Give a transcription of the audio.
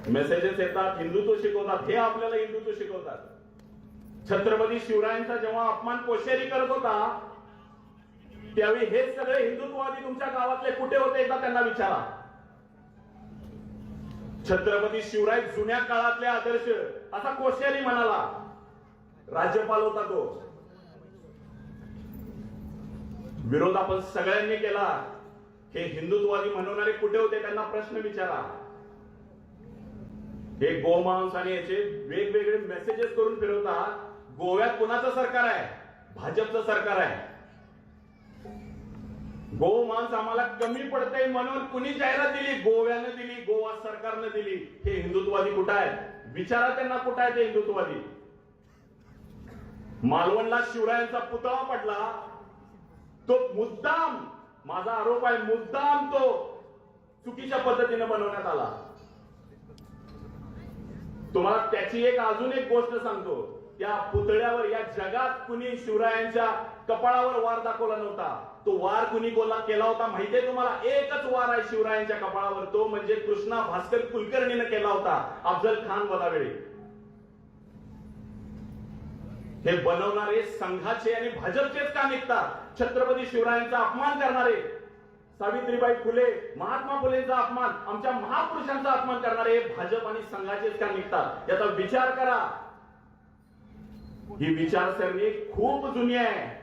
Messages येतात, हिंदुत्व शिकवतात, हे आपल्याला हिंदुत्व शिकवतात। छत्रपती शिवरायांचा जेव्हा अपमान कोश्यारी करत होता त्यावेळी हे सगळे हिंदुत्ववादी तुमच्या गावातले कुठे होते एकदा त्यांना विचारा। छत्रपती शिवराय जुन्या काळातले आदर्श असा कोश्यारी म्हणाला, राज्यपाल होता तो। विरोध आपण सगळ्यांनी केला, हे हिंदुत्ववादी म्हणणारे कुठे होते त्यांना प्रश्न विचारा। हे गोमांस आणि याचे वेगवेगळे मेसेजेस करून फिरवतात। गोव्यात कुणाचं सरकार आहे? भाजपचं सरकार आहे। गोमांस आम्हाला कमी पडतंय म्हणून कुणी जाहिरात दिली? गोव्यानं दिली, गोवा सरकारनं दिली। हे हिंदुत्ववादी कुठं आहेत? विचारा त्यांना कुठं आहे ते हिंदुत्ववादी। मालवणला शिवरायांचा पुतळा पडला, तो मुद्दाम, माझा आरोप आहे, मुद्दाम तो चुकीच्या पद्धतीने बनवण्यात आला। तुम्हाला त्याची अजून एक गोष्ट सांगतो, त्या पुतळ्यावर या जगात कुणी शिवरायांच्या कपाळावर वार दाखवला नव्हता। तो वार कुणी केला होता माहितीये तुम्हाला? एकच वार आहे शिवरायांच्या कपाळावर, तो म्हणजे कृष्णा भास्कर कुलकर्णीने केला होता अफजल खान वधावेळी। हे बनवणारे संघाचे आणि भाजपचेच का निघतात? छत्रपती शिवरायांचा अपमान करणारे, सावित्रीबाई फुले, महात्मा फुलेंचा अपमान, आमच्या महापुरुषांचा अपमान करणारे भाजप आणि संघाचेच का निघतात? याचा विचार करा। ही विचारसरणी खूप जुनी आहे।